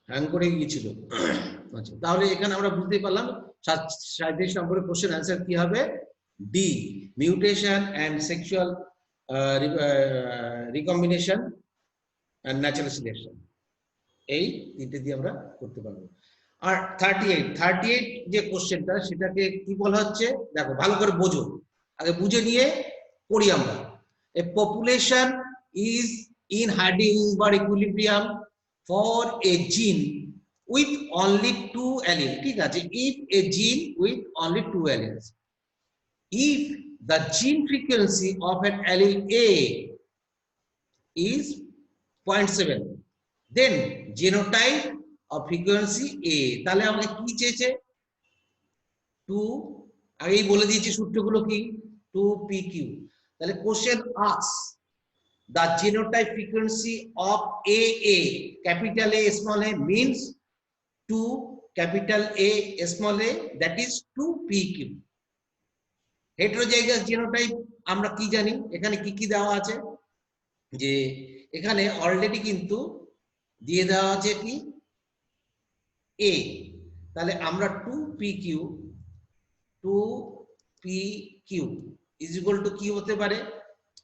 Hang করে গিয়েছিল। আচ্ছা, তাহলে এখানে আমরা বুঝতে পারলাম 37 নম্বরের কোশ্চেন অ্যান্সার কি হবে? D, mutation and sexual recombination and natural selection, এই তিনটে দিয়ে আমরা করতে পারবো। আর 38 যে কোশ্চেনটা, সেটাকে কি বলা হচ্ছে দেখো, ভালো করে বোঝো, আগে বুঝে নিয়ে পড়ি আমরা। A population is in Hardy Weinberg equilibrium for a gene with only 2 alleles, ঠিক আছে, if a gene with only 2 alleles, if the gene frequency of an allele A is 0.7, then genotype of frequency A, তাহলে আমাকে কি চেয়েছে? 2, আগেই বলে দিয়েছি সূত্রগুলো কি, 2pq। তাহলে question asks the genotype frequency of AA, capital A small a means 2 capital A small a, that is 2pq। Heterozygous genotype আমরা কি জানি, এখানে কি কি দেওয়া আছে, যে এখানে অলরেডি কিন্তু দিয়ে দেওয়া আছে কি A, তাহলে আমরা 2pq is equal to কি হতে পারে,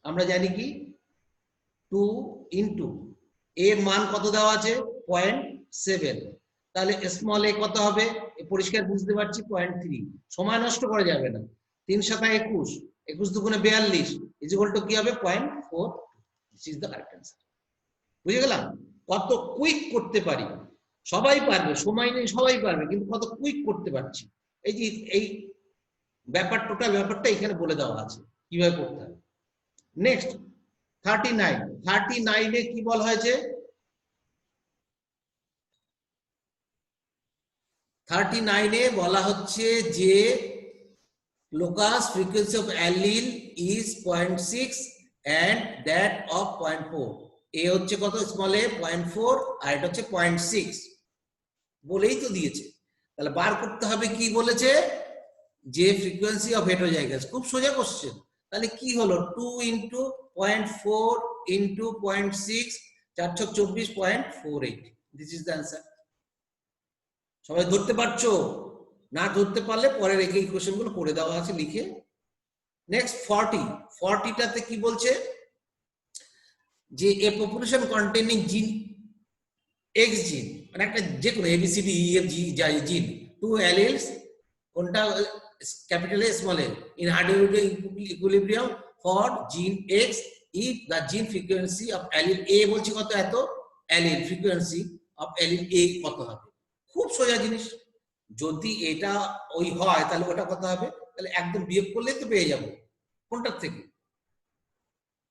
আমরা জানি কি 2 ইন্টু A এর মান কত দেওয়া আছে 0.7, তাহলে স্মল a কত হবে, পরিষ্কার বুঝতে পারছি 0.3, সময় নষ্ট করা যাবে না, 3 7 21, 21 দুগুণে 42 is equal to কি হবে 0.4। This is the correct answer. বুঝে গেলাম? কত কুইক করতে পারি, সবাই পারবে, সময় নেই সবাই পারবে, কিন্তু কত কুইক করতে পারছি, এই যে এই ব্যাপার, টোটাল ব্যাপারটা এখানে বলে দেওয়া আছে কিভাবে করতে হবে। নেক্সট 39 এ কি বলা হয়েছে, 39 এ বলা হচ্ছে যে locus frequency of allele is 0.6 and that of 0.4, a হচ্ছে কত স্মল a 0.4 আর এটা হচ্ছে 0.6 বলেই তো দিয়েছে, তাহলে বার করতে হবে কি বলেছে, যে ফ্রিকোয়েন্সি অফ হেটেরোজাইগাস, খুব সোজা কোশ্চেন। তাহলে কি হলো 2 ইন্টু 0.4 ইন্টু 0.6, 4 ছক 24, 0.48, দিস ইজ দ্য অ্যান্সার। সবাই ধরতে পারছো? না ধরতে পারলে পরের এই কোশ্চেনগুলো করে দেওয়া আছে লিখে। নেক্সট 40টাতে কি বলছে, যে এ পপুলেশন কন্টেনিং জিন এক্স জিন, মানে একটা যে কোনো ABCD EF G জিন, 2 অ্যালিলস, কোনটা capital A small a, in hydrogen equilibrium for gene X if the gene frequency of allele A বলছি কত, এত allele frequency of allele A কত হবে, খুব সোজা জিনিস। যদি এটা ওই হয় তাহলে ওটা কত হবে, তাহলে একদম বিয়োগ করলেই তো পেয়ে যাবো, কোনটার থেকে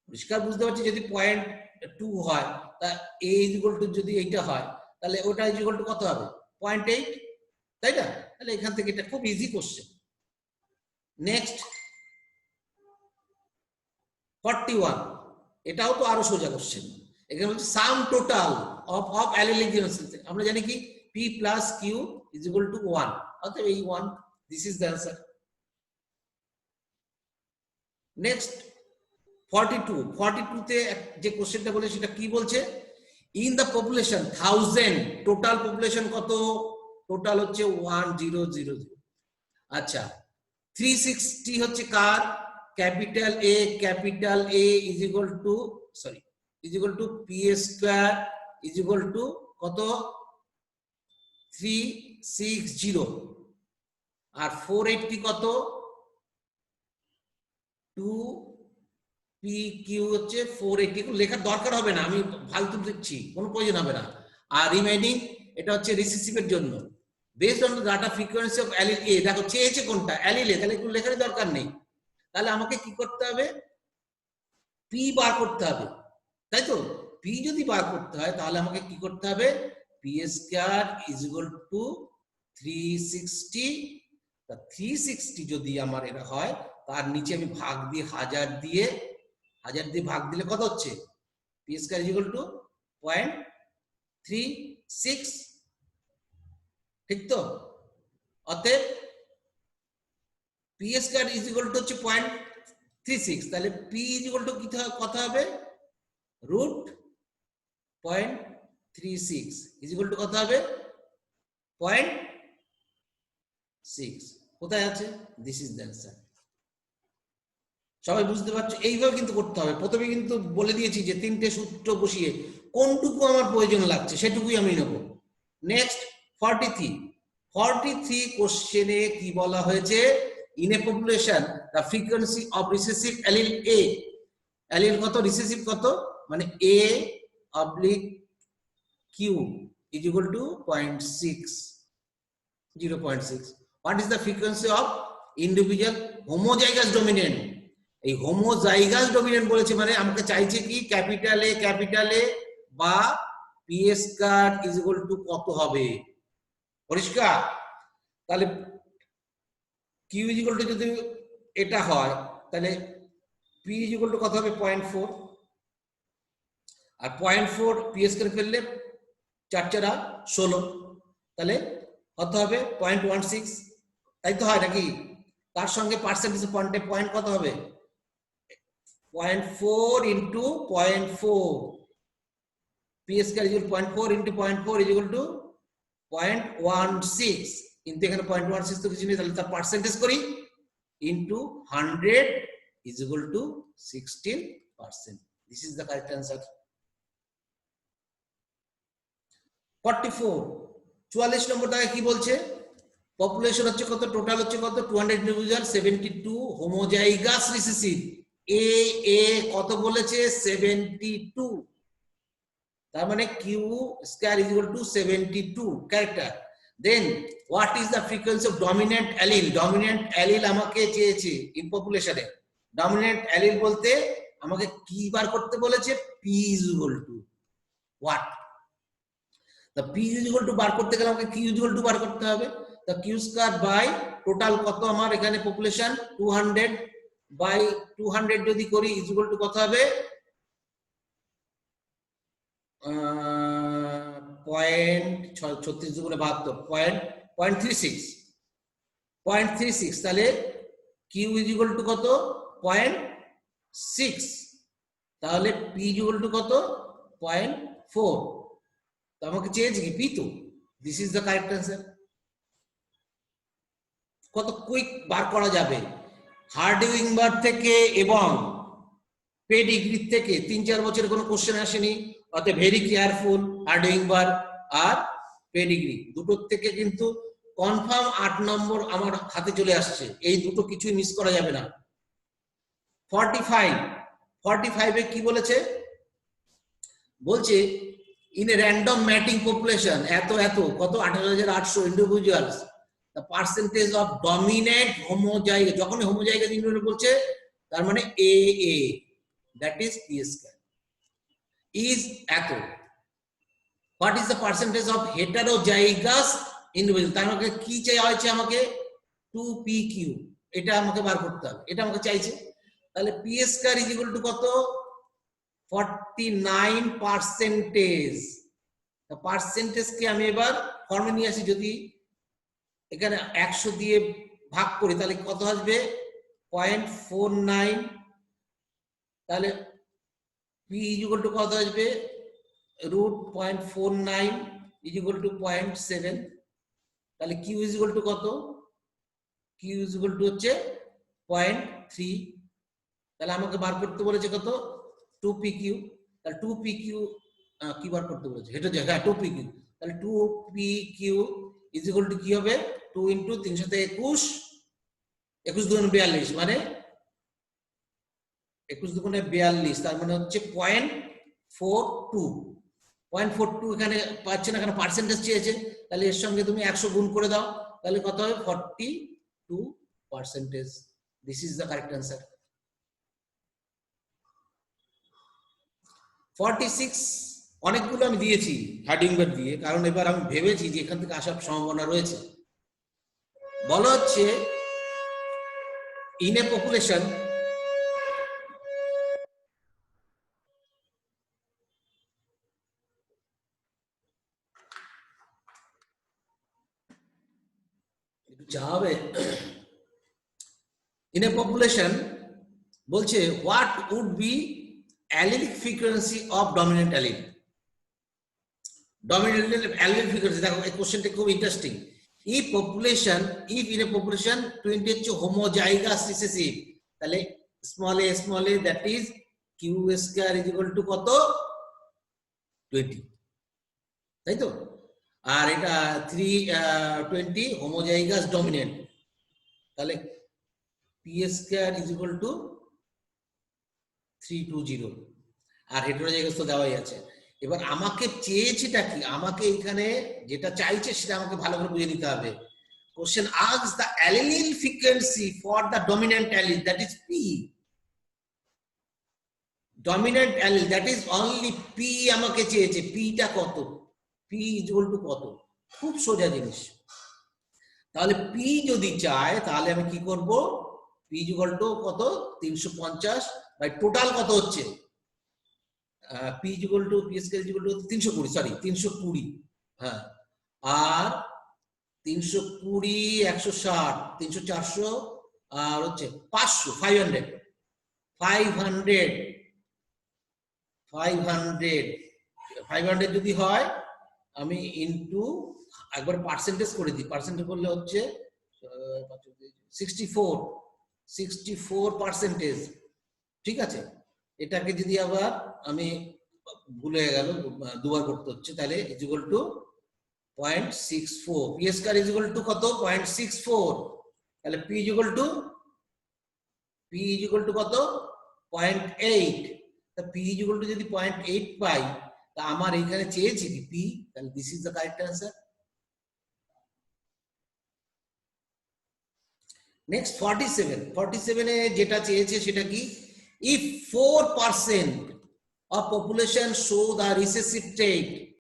পরিষ্কার বুঝতে পারছি। যদি 0.2 হয় তা A is equal to যদি এইটা হয় তাহলে ওটা is equal to কত হবে 0.8, তাই না? তাহলে এখান থেকে এটা খুব ইজি কোশ্চেন। নেক্সট 41, এটাও তো আরো সোজা কোশ্চেন। এখানে হচ্ছে সাম টোটাল অফ অ্যালিলিক জিনোসিস, আমরা জানি কি p plus q is equal to 1, অতএব এই 1, this is the answer. Next 42 তে যে কোশ্চেনটা বলে সেটা কি বলছে, in the population 1000, total population কত, টোটাল হচ্ছে 1000, আচ্ছা 360 হচ্ছে কার, capital A is equal to p square is equal to কত 360, আর 480 কত 2pq হচ্ছে 480, লেখার দরকার হবে না, আমি ফালতু লিখছি, কোনো প্রয়োজন হবে না। আর রিমেইনিং এটা হচ্ছে রিসিসিভের জন্য, based on the data frequency of allele A, দেখো চেয়েছে কোনটা অ্যালিল A, তাহলে একটু লেখার দরকার নেই, তাহলে আমাকে কি করতে হবে p বার করতে হবে, তাই তো? p যদি বার করতে হয় তাহলে আমাকে কি করতে হবে, p square is equal two 360, তা 360 যদি আমার এটা হয় তার নিচে আমি ভাগ দিয়ে 1000 দিয়ে ভাগ দিলে কত হচ্ছে, p square is equal two 0.36, ঠিক তো? অতএব p square is equal two হচ্ছে 0.36, তাহলে p ইজ ইকুয়াল টু কি কত হবে, √0.36 0.36 ইজ ইকুয়াল টু কত হবে 0.6 কোথায় আছে দিস ইজ দ্য অ্যান্সার সবাই বুঝতে পারছো এইভাবে কিন্তু করতে হবে প্রথমে কিন্তু বলে দিয়েছি যে তিনটে সূত্র বসিয়ে কোনটুকু আমার প্রয়োজন লাগছে সেটুকুই আমি নেব নেক্সট 43 কোশ্চেনে কি বলা হয়েছে in a population the frequency of recessive allele A allele কত রিসেসিভ কত মানে a oblique q is equal to 0.6 what is the frequency of individual homozygous dominant এই homozygous dominant বলেছে মানে আমাকে চাইছে কি ক্যাপিটাল এ বা P square is equal two কত হবে পরিষ্কার তাহলে q ইজ ইকুয়াল টু যদি এটা হয় তাহলে p ইজ ইকুয়াল টু কত হবে 0.4 আর 0.4 পি স্কয়ার ফেললে 4 4 16 তাহলে কত হবে 0.16 তাই তো হয় নাকি তার সঙ্গে পার্সেন্টেজ পয়েন্ট কত হবে 0.4 into 0.4 P square is equal 0.4 into 0.4 is equal two 0.16 কিন্তু এখানে 0.16 তো কিছু নেই তাহলে তার পার্সেন্টেজ করি into 100 is equal two 16%. This is the correct answer 44 নম্বর দাগে কি বলছে পপুলেশন হচ্ছে কত টোটাল হচ্ছে কত 200 ইন্ডিভিজুয়াল 72 হোমোজাইগাস রিসেসিভ এ কত বলেছে 72 তার মানে q square is equal to 72 character then what is the frequency of dominant allele আমাকে চেয়েছে ইন পপুলেশনে ডমিনেন্ট অ্যালিল বলতে আমাকে কি বার করতে বলেছে P is equal two what the p is equal to বার করতে গেলে আমাকে q is equal to বার করতে হবে the q square by total কত আমার এখানে পপুলেশন 200 by 200 যদি করি is equal to কত হবে 0.36 দুগুণে 72 0.36 তাহলে q is equal to কত 0.6 তাহলে p is equal to কত 0.4 তো আমাকে চেয়েছে কি পি তো this is the correct answer কত কুইক বার করা যাবে হার্ডউইংবার থেকে এবং পেডিগ্রি থেকে 3-4 বছরের কোনো কোশ্চেন আসেনি অতএব ভেরি কেয়ারফুল হার্ডউইংবার আর পেডিগ্রি দুটোর থেকে কিন্তু কনফার্ম 8 নম্বর আমার হাতে চলে আসছে এই দুটো কিছুই মিস করা যাবে না 45 এ কি বলেছে বলছে in a random mating population এত কত 18800 individuals the percentage of dominant homozygous যখন homozygous individual বলছে তার মানে AA that is p square is এত what is the percentage of heterozygous individual তার মানে কি চাই হয়েছে আমাকে 2pq এটা আমাকে বার করতে হবে এটা আমাকে চাইছে তাহলে p square is equal to কত 49% পার্সেন্টেজ কে আমি এবার ফর্মে নিয়ে আসি যদি এখানে 100 দিয়ে ভাগ করি তাহলে কত আসবে 0.49 তাহলে p ইজ ইকুয়াল টু কত আসবে √0.49 ইজ ইকুয়াল টু 0.7 তাহলে q ইজ ইকুয়াল টু কত q ইজ ইকুয়াল টু হচ্ছে 0.3 তাহলে আমাকে বার করতে বলেছে কত 2pq তাহলে 2pq কি বার করতে বলেছে এটা জায়গা 2pq তাহলে 2pq ইজ ইকুয়াল টু কি হবে 2 ইনটু 321 21 দুগুণে 42 মানে 21 দুগুণে 42 তার মানে হচ্ছে 0.42 এখানে পাচ্ছে না এখানে পার্সেন্টেজ চেয়েছে তাহলে এর সঙ্গে তুমি 100 গুণ করে দাও তাহলে কত হবে 42% this is the correct answer 46 অনেকগুলো আমি দিয়েছি হার্ডিংবার দিয়ে কারণ এবার আমি ভেবেছি যে এখান থেকে আসার সম্ভাবনা রয়েছে বলা হচ্ছে ইন এ পপুলেশন যাবে ইন এ পপুলেশন বলছে what would be allelic frequency of dominant allele dominant allele frequency, দেখো এই কোশ্চেনটা খুব interesting. if in a population 20 হচ্ছে homozygous recessive, তাহলে small a that is q square is equal to কত 20, তাই তো? আর এটা 320 homozygous dominant, তাহলে p square is equal to 320, আর হেটেরোজাইগাস তো দেওয়াই আছে। এবার আমাকে চেয়েছেটা কি, আমাকে এখানে যেটা চাইছে সেটা আমাকে ভালো করে বুঝে নিতে হবে। Question asks the allele frequency for the dominant allele, that is p, dominant allele that is only p আমাকে চেয়েছে, p টা কত, p ইকুয়াল টু কত, খুব সোজা জিনিস। তাহলে p যদি চায় তাহলে আমি কি করব, p ইকুয়াল টু কত 350 বাই টোটাল কত হচ্ছে p equal to p square equal to 320, sorry 320, হ্যাঁ, আর 320 160 300 400 আর হচ্ছে 500 500 যদি হয়, আমি ইনটু একবার পার্সেন্টেজ করে দিই, পার্সেন্টেজ করলে হচ্ছে 64%, ঠিক আছে। এটাকে যদি আবার আমি ভুলে গেল দুবার করতে হচ্ছে, তাহলে is equal two 0.64, P square is equal two কত 0.64, তাহলে পি ইজ ইকুয়াল টু কত 0.8, তা পি ইজ ইকুয়াল টু যদি 0.8 পাই, তা আমার এখানে চেয়েছি কি পি, তাহলে this is the correct answer. Next 47 এ যেটা চেয়েছে সেটা কি, if 4% of population show the recessive trait